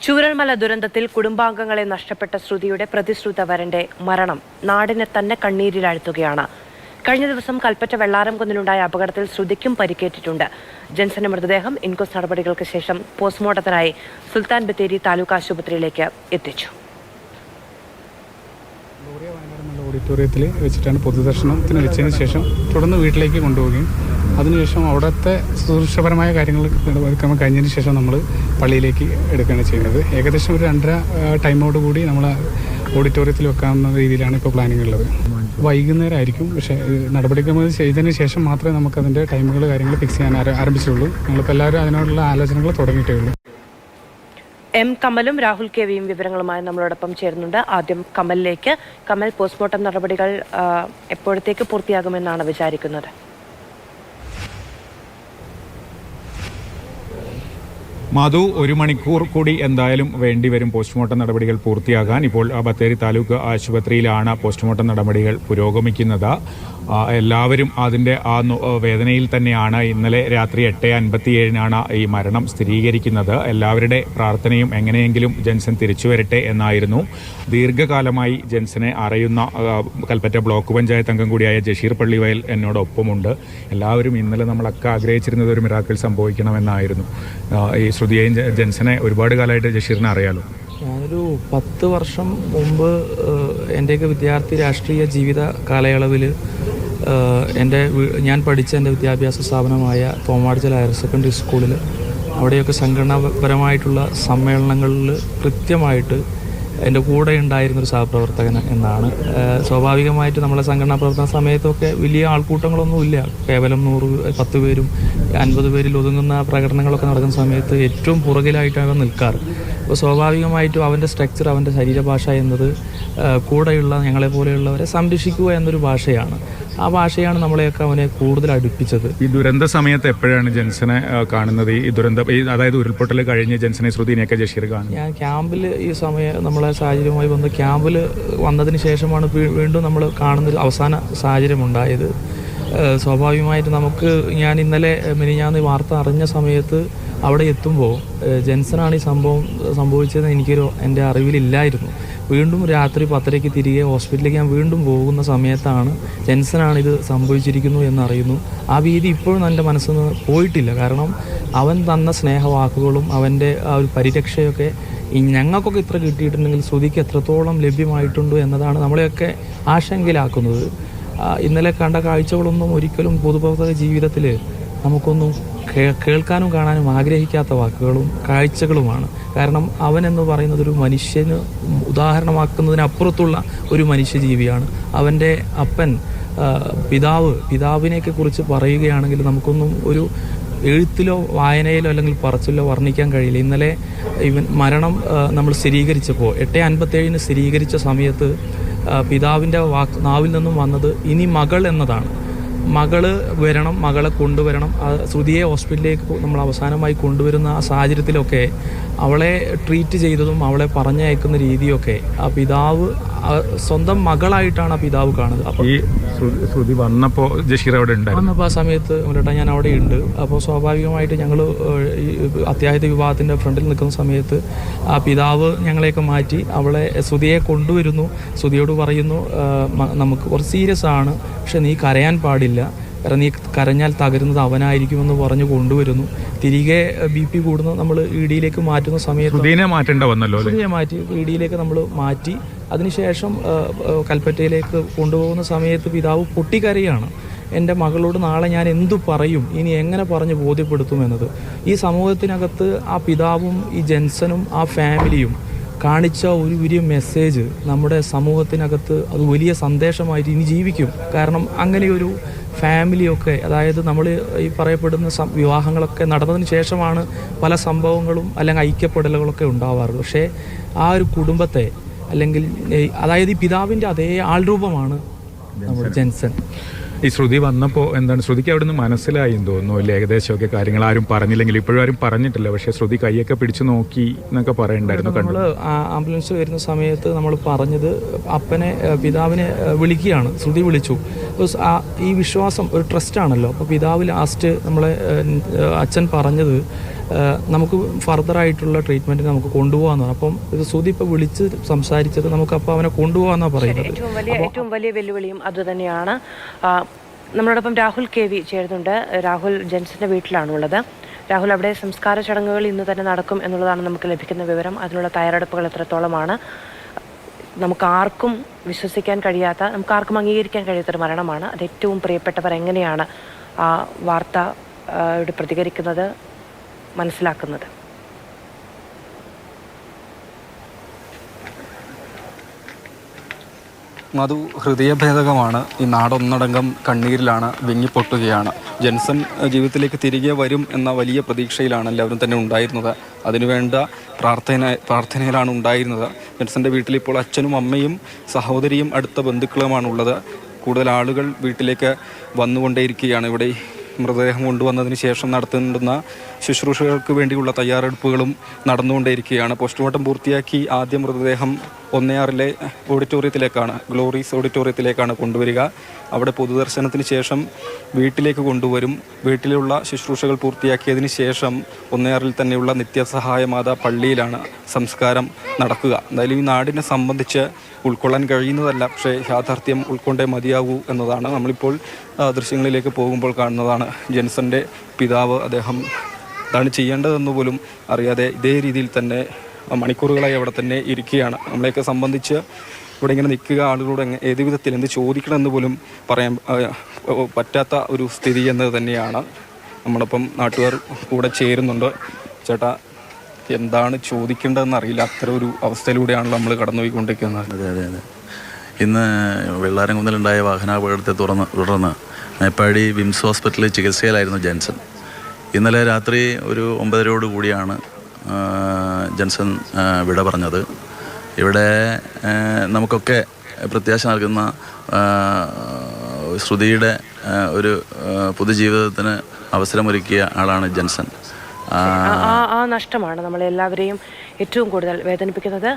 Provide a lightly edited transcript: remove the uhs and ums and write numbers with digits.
ചൂരൽമല ദുരന്തത്തിൽ കുടുംബാംഗങ്ങളെ നഷ്ടപ്പെട്ട ശ്രുതിയുടെ പ്രതിശ്രുത വരന്റെ മരണം നാടിനെ തന്നെ കണ്ണീരിലാഴ്ത്തുകയാണ്. കഴിഞ്ഞ ദിവസം കൽപ്പറ്റ വെള്ളാരംകുന്നിലുണ്ടായ അപകടത്തിൽ ശ്രുതിക്കും പരിക്കേറ്റിട്ടുണ്ട്. ജെൻസന്റെ മൃതദേഹം ഇൻക്വസ്റ്റ് നടപടികൾക്ക് ശേഷം പോസ്റ്റ്മോർട്ടത്തിനായി സുൽത്താൻ ബത്തേരി താലൂക്ക് ആശുപത്രിയിലേക്ക് എത്തിച്ചു. ഓഡിറ്റോറിയത്തിൽ വെച്ചിട്ടാണ് പൊതുദർശനത്തിന് വെച്ചതിന് ശേഷം തുടർന്ന് വീട്ടിലേക്ക് കൊണ്ടുപോവുകയും അതിനുശേഷം അവിടുത്തെ സുരക്ഷാപരമായ കാര്യങ്ങൾ കഴിഞ്ഞതിന് ശേഷം നമ്മൾ പള്ളിയിലേക്ക് എടുക്കുകയാണ് ചെയ്യുന്നത്. ഏകദേശം ഒരു 2:30 ടൈമോടുകൂടി നമ്മൾ ഓഡിറ്റോറിയത്തിൽ വെക്കാവുന്ന രീതിയിലാണ് ഇപ്പോൾ പ്ലാനിങ് ഉള്ളത്. വൈകുന്നേരം ആയിരിക്കും, പക്ഷേ നടപടിക്രമങ്ങൾ ചെയ്തതിന് ശേഷം മാത്രമേ നമുക്കതിൻ്റെ ടൈമുകൾ കാര്യങ്ങൾ ഫിക്സ് ചെയ്യാൻ ആരംഭിച്ചുള്ളൂ. ഞങ്ങളിപ്പോൾ എല്ലാവരും അതിനോടുള്ള ആലോചനകൾ തുടങ്ങിയിട്ടേ ഉള്ളൂ. എം കമലും രാഹുൽ കെ വിയും വിവരങ്ങളുമായി നമ്മളോടൊപ്പം ചേരുന്നുണ്ട്. ആദ്യം കമലിലേക്ക്. കമൽ, പോസ്റ്റ്മോർട്ടം നടപടികൾ എപ്പോഴത്തേക്ക് പൂർത്തിയാകുമെന്നാണ് വിചാരിക്കുന്നത്? മധു, 1 മണിക്കൂർ കൂടി എന്തായാലും വേണ്ടിവരും പോസ്റ്റ്മോർട്ടം നടപടികൾ പൂർത്തിയാകാൻ. ഇപ്പോൾ ബത്തേരി താലൂക്ക് ആശുപത്രിയിലാണ് പോസ്റ്റ്മോർട്ടം നടപടികൾ പുരോഗമിക്കുന്നത്. എല്ലാവരും അതിൻ്റെ ആ വേദനയിൽ തന്നെയാണ്. ഇന്നലെ രാത്രി 8:57 ഈ മരണം സ്ഥിരീകരിക്കുന്നത്. എല്ലാവരുടെ പ്രാർത്ഥനയും എങ്ങനെയെങ്കിലും ജെൻസൺ തിരിച്ചു വരട്ടെ എന്നായിരുന്നു. ദീർഘകാലമായി ജെൻസനെ അറിയുന്ന കൽപ്പറ്റ ബ്ലോക്ക് പഞ്ചായത്ത് അംഗം കൂടിയായ ജഷീർ പള്ളിവയൽ എന്നോടൊപ്പമുണ്ട്. എല്ലാവരും ഇന്നലെ നമ്മളൊക്കെ ആഗ്രഹിച്ചിരുന്നത് ഒരു മിറാക്കിൾ സംഭവിക്കണമെന്നായിരുന്നു. ഈ ശ്രുതിയെയും ജെൻസനെ ഒരുപാട് കാലമായിട്ട് ജഷീറിനെ അറിയാലോ. ഞാനൊരു 10 വർഷം മുമ്പ് എൻ്റെയൊക്കെ വിദ്യാർത്ഥി രാഷ്ട്രീയ ജീവിത കാലയളവിൽ ഞാൻ പഠിച്ച എൻ്റെ വിദ്യാഭ്യാസ സ്ഥാപനമായ തോമാടിച്ചൽ ഹയർ സെക്കൻഡറി സ്കൂളിൽ അവിടെയൊക്കെ സംഘടനാപരമായിട്ടുള്ള സമ്മേളനങ്ങളിൽ കൃത്യമായിട്ട് എൻ്റെ കൂടെ ഉണ്ടായിരുന്നൊരു സഹപ്രവർത്തകൻ എന്നാണ്. സ്വാഭാവികമായിട്ട് നമ്മളെ സംഘടനാ പ്രവർത്തന സമയത്തൊക്കെ വലിയ ആൾക്കൂട്ടങ്ങളൊന്നുമില്ല. കേവലം 10 പേരും 50 പേരിൽ ഒതുങ്ങുന്ന പ്രകടനങ്ങളൊക്കെ നടക്കുന്ന സമയത്ത് ഏറ്റവും പുറകിലായിട്ടാണ് നിൽക്കാറ്. അപ്പോൾ സ്വാഭാവികമായിട്ടും അവൻ്റെ സ്ട്രക്ചർ, അവൻ്റെ ശരീരഭാഷ എന്നത് കൂടെയുള്ള ഞങ്ങളെപ്പോലെയുള്ളവരെ സംരക്ഷിക്കുക എന്നൊരു ഭാഷയാണ്. ആ ഭാഷയാണ് നമ്മളെയൊക്കെ അവനെ കൂടുതൽ അടുപ്പിച്ചത്. ഈ ദുരന്ത സമയത്ത് എപ്പോഴാണ് ജെൻസനെ കാണുന്നത്? ഈ ദുരന്തം, അതായത് ഉരുൾപൊട്ടൽ കഴിഞ്ഞ് ജെൻസനെ ശ്രുതിനെയൊക്കെ ജഷീർ കാണുന്നത്? ഞാൻ ക്യാമ്പിൽ ഈ സമയം നമ്മളെ സാഹചര്യവുമായി വന്ന് ക്യാമ്പിൽ വന്നതിന് ശേഷമാണ് വീണ്ടും നമ്മൾ കാണുന്നൊരു അവസാന സാഹചര്യം ഉണ്ടായത്. സ്വാഭാവികമായിട്ട് ഞാൻ ഇന്നലെ മിനിഞ്ഞാന്ന് വാർത്ത അറിഞ്ഞ സമയത്ത് അവിടെ എത്തുമ്പോൾ ജെൻസനാണ് ഈ സംഭവിച്ചതെന്ന് എൻ്റെ അറിവിലില്ലായിരുന്നു. വീണ്ടും രാത്രി 10:30 തിരികെ ഹോസ്പിറ്റലിലേക്ക് ഞാൻ വീണ്ടും പോകുന്ന സമയത്താണ് ജെൻസനാണിത് സംഭവിച്ചിരിക്കുന്നു എന്നറിയുന്നു. ആ ഭീതി ഇപ്പോഴും എൻ്റെ മനസ്സിൽ നിന്ന് പോയിട്ടില്ല. കാരണം അവൻ തന്ന സ്നേഹവാക്കുകളും അവൻ്റെ ആ ഒരു പരിരക്ഷയൊക്കെ ഞങ്ങൾക്കൊക്കെ ഇത്ര കിട്ടിയിട്ടുണ്ടെങ്കിൽ ശ്രുതിക്ക് എത്രത്തോളം ലഭ്യമായിട്ടുണ്ട് എന്നതാണ് നമ്മളെയൊക്കെ ആശങ്കയിലാക്കുന്നത്. ഇന്നലെ കണ്ട കാഴ്ചകളൊന്നും ഒരിക്കലും പൊതുപ്രവർത്തക ജീവിതത്തിൽ നമുക്കൊന്നും കേൾക്കാനും കാണാനും ആഗ്രഹിക്കാത്ത വാക്കുകളും കാഴ്ചകളുമാണ്. കാരണം അവൻ എന്ന് പറയുന്നത് ഒരു മനുഷ്യന് ഉദാഹരണമാക്കുന്നതിനപ്പുറത്തുള്ള ഒരു മനുഷ്യജീവിയാണ്. അവൻ്റെ അപ്പൻ, പിതാവിനെയൊക്കെ കുറിച്ച് പറയുകയാണെങ്കിൽ നമുക്കൊന്നും ഒരു എഴുത്തിലോ വായനയിലോ അല്ലെങ്കിൽ പറച്ചിലോ വർണ്ണിക്കാൻ കഴിയില്ല. ഇന്നലെ മരണം നമ്മൾ സ്ഥിരീകരിച്ചപ്പോൾ 8:57 സ്ഥിരീകരിച്ച സമയത്ത് പിതാവിൻ്റെ നാവിൽ നിന്നും വന്നത് ഇനി മകൾ എന്നതാണ്. മകള് വരണം, മകളെ കൊണ്ടുവരണം. ശ്രുതിയെ ഹോസ്പിറ്റലിലേക്ക് നമ്മൾ അവസാനമായി കൊണ്ടുവരുന്ന ആ സാഹചര്യത്തിലൊക്കെ അവളെ ട്രീറ്റ് ചെയ്തതും അവളെ പറഞ്ഞയക്കുന്ന രീതിയൊക്കെ ആ പിതാവ് സ്വന്തം മകളായിട്ടാണ് ആ പിതാവ് കാണുന്നത്. അപ്പോൾ ഈ ശ്രുതി വന്നപ്പോൾ ജഷീർ അവിടെ വന്നപ്പോൾ ആ സമയത്ത് ഞാൻ അവിടെ ഉണ്ട്. അപ്പോൾ സ്വാഭാവികമായിട്ട് ഞങ്ങൾ ഈ അത്യാഹിത വിഭാഗത്തിൻ്റെ ഫ്രണ്ടിൽ നിൽക്കുന്ന സമയത്ത് ആ പിതാവ് ഞങ്ങളെയൊക്കെ മാറ്റി അവളെ ശ്രുതിയെ കൊണ്ടുവരുന്നു. ശ്രുതിയോട് പറയുന്നു, നമുക്ക് കുറച്ച് സീരിയസ് ആണ്, പക്ഷെ നീ കരയാൻ പാടില്ല, കാരണം നീ കരഞ്ഞാൽ തകരുന്നത് അവനായിരിക്കുമെന്ന് പറഞ്ഞു കൊണ്ടുവരുന്നു. തിരികെ BP കൂടുന്നു. നമ്മൾ ED-യിലേക്ക് മാറ്റുന്ന സമയത്ത് ശ്രുതിയെ മാറ്റി ED-യിലേക്ക് നമ്മൾ മാറ്റി. അതിനുശേഷം കൽപ്പറ്റയിലേക്ക് കൊണ്ടുപോകുന്ന സമയത്ത് പിതാവ് പൊട്ടിക്കരയാണ്. എൻ്റെ മകളോട് നാളെ ഞാൻ എന്തു പറയും, ഇനി എങ്ങനെ പറഞ്ഞ് ബോധ്യപ്പെടുത്തുമെന്നത്. ഈ സമൂഹത്തിനകത്ത് ആ പിതാവും ഈ ജെൻസനും ആ ഫാമിലിയും കാണിച്ച ഒരു വലിയ മെസ്സേജ് നമ്മുടെ സമൂഹത്തിനകത്ത് അത് വലിയ സന്ദേശമായിട്ട് ഇനി ജീവിക്കും. കാരണം അങ്ങനെയൊരു ഫാമിലിയൊക്കെ, അതായത് നമ്മൾ ഈ പറയപ്പെടുന്ന വിവാഹങ്ങളൊക്കെ നടന്നതിന് ശേഷമാണ് പല സംഭവങ്ങളും അല്ലെങ്കിൽ ഐക്യപ്പെടലുകളൊക്കെ ഉണ്ടാവാറ്. പക്ഷേ ആ ഒരു കുടുംബത്തെ അല്ലെങ്കിൽ അതായത് ഈ പിതാവിൻ്റെ അതേ ആൾരൂപമാണ് നമ്മുടെ ജെൻസൺ. ഈ ശ്രുതി വന്നപ്പോൾ എന്താണ് ശ്രുതിക്ക് അവിടെ നിന്ന് മനസ്സിലായി എന്ന് തോന്നുന്നു അല്ലേ? ഏകദേശമൊക്കെ കാര്യങ്ങൾ ആരും പറഞ്ഞില്ലെങ്കിൽ, ഇപ്പോഴും ആരും പറഞ്ഞിട്ടില്ല, പക്ഷേ ശ്രുതി കൈയൊക്കെ പിടിച്ചു നോക്കി എന്നൊക്കെ പറയണ്ടായിരുന്നു. നമ്മൾ ആംബുലൻസ് വരുന്ന സമയത്ത് നമ്മൾ പറഞ്ഞത് പിതാവിനെ വിളിക്കുകയാണ്. ശ്രുതി വിളിച്ചു. ഈ വിശ്വാസം ഒരു ട്രസ്റ്റാണല്ലോ. അപ്പോൾ പിതാവ് ലാസ്റ്റ് നമ്മളെ അച്ഛൻ പറഞ്ഞത് നമുക്ക് ഫർദറായിട്ടുള്ള ട്രീറ്റ്മെൻറ്റ് നമുക്ക് കൊണ്ടുപോകാമെന്ന് പറഞ്ഞു. അപ്പം ഇത് ശ്രുതി ഇപ്പോൾ വിളിച്ച് സംസാരിച്ചത് നമുക്കപ്പോൾ അവനെ കൊണ്ടുപോകാമെന്നാണ് പറയുന്നത്. ഏറ്റവും വലിയ വെല്ലുവിളിയും അതുതന്നെയാണ്. നമ്മളോടൊപ്പം രാഹുൽ KV ചേരുന്നുണ്ട്. രാഹുൽ ജെൻസന്റെ വീട്ടിലാണുള്ളത്. രാഹുൽ, അവിടെ സംസ്കാര ചടങ്ങുകൾ ഇന്ന് തന്നെ നടക്കും എന്നുള്ളതാണ് നമുക്ക് ലഭിക്കുന്ന വിവരം. അതിനുള്ള തയ്യാറെടുപ്പുകൾ എത്രത്തോളമാണ്? നമുക്ക് ആർക്കും വിശ്വസിക്കാൻ കഴിയാത്ത, നമുക്ക് ആർക്കും അംഗീകരിക്കാൻ കഴിയാത്തൊരു മരണമാണ്. അത് ഏറ്റവും പ്രിയപ്പെട്ടവർ എങ്ങനെയാണ് ആ വാർത്തയോട് പ്രതികരിക്കുന്നത്, മനസ്സിലാക്കുന്നത്? മധു, ഹൃദയഭേദകമാണ്. ഈ നാടൊന്നടങ്കം കണ്ണീരിലാണ്, വിങ്ങിപ്പൊട്ടുകയാണ്. ജെൻസൺ ജീവിതത്തിലേക്ക് തിരികെ വരും എന്ന വലിയ പ്രതീക്ഷയിലാണ് എല്ലാവരും തന്നെ ഉണ്ടായിരുന്നത്. അതിനുവേണ്ട പ്രാർത്ഥനയിലാണ് ഉണ്ടായിരുന്നത്. ജെൻസൻ്റെ വീട്ടിൽ ഇപ്പോൾ അച്ഛനും അമ്മയും സഹോദരിയും അടുത്ത ബന്ധുക്കളുമാണുള്ളത്. കൂടുതൽ ആളുകൾ വീട്ടിലേക്ക് വന്നുകൊണ്ടേയിരിക്കുകയാണ്. ഇവിടെ മൃതദേഹം കൊണ്ടുവന്നതിന് ശേഷം നടത്തുന്ന ശുശ്രൂഷകൾക്ക് വേണ്ടിയുള്ള തയ്യാറെടുപ്പുകളും നടന്നുകൊണ്ടേയിരിക്കുകയാണ്. പോസ്റ്റ്മോർട്ടം പൂർത്തിയാക്കി ആദ്യ മൃതദേഹം 1-6 ഓഡിറ്റോറിയത്തിലേക്കാണ്, ഗ്ലോറീസ് ഓഡിറ്റോറിയത്തിലേക്കാണ് കൊണ്ടുവരിക. അവിടെ പൊതുദർശനത്തിന് ശേഷം വീട്ടിലേക്ക് കൊണ്ടുവരും. വീട്ടിലുള്ള ശുശ്രൂഷകൾ പൂർത്തിയാക്കിയതിന് ശേഷം 1-6 തന്നെയുള്ള നിത്യസഹായമാതാ പള്ളിയിലാണ് സംസ്കാരം നടക്കുക. എന്തായാലും ഈ നാടിനെ സംബന്ധിച്ച് ഉൾക്കൊള്ളാൻ കഴിയുന്നതല്ല, പക്ഷേ യാഥാർത്ഥ്യം ഉൾക്കൊണ്ടേ മതിയാകൂ എന്നതാണ്. നമ്മളിപ്പോൾ ദൃശ്യങ്ങളിലേക്ക് പോകുമ്പോൾ കാണുന്നതാണ് ജെൻസൻ്റെ പിതാവ്. അദ്ദേഹം എന്താണ് ചെയ്യേണ്ടതെന്ന് പോലും അറിയാതെ ഇതേ രീതിയിൽ തന്നെ മണിക്കൂറുകളായി അവിടെ തന്നെ ഇരിക്കുകയാണ്. നമ്മളെയൊക്കെ സംബന്ധിച്ച് ഇവിടെ ഇങ്ങനെ നിൽക്കുക, ആളുകളോട് ഏത് വിധത്തിൽ എന്ത് ചോദിക്കണമെന്ന് പോലും പറയാൻ പറ്റാത്ത ഒരു സ്ഥിതി എന്നത് തന്നെയാണ്. നമ്മളൊപ്പം നാട്ടുകാർ കൂടെ ചേരുന്നുണ്ട്. ചേട്ടാ, എന്താണ് ചോദിക്കേണ്ടതെന്ന് അറിയില്ല, അത്തരം ഒരു അവസ്ഥയിലൂടെയാണല്ലോ നമ്മൾ കടന്നുപോയിക്കൊണ്ടിരിക്കുന്നത്. അതെ. ഇന്ന് വെള്ളാരംകുന്നിലുണ്ടായ വാഹനാപകടത്തെ തുടർന്ന് മേപ്പാടി വിംസ് ഹോസ്പിറ്റലിൽ ചികിത്സയിലായിരുന്നു ജെൻസൺ. ഇന്നലെ രാത്രി ഒരു 9:30 കൂടിയാണ് ജെൻസൺ വിട പറഞ്ഞത്. ഇവിടെ നമുക്കൊക്കെ പ്രത്യാശ നൽകുന്ന ശ്രുതിയുടെ ഒരു പൊതുജീവിതത്തിന് അവസരമൊരുക്കിയ ആളാണ് ജെൻസൺ. ആ നഷ്ടമാണ് നമ്മളെല്ലാവരെയും ഏറ്റവും കൂടുതൽ വേദനിപ്പിക്കുന്നത്.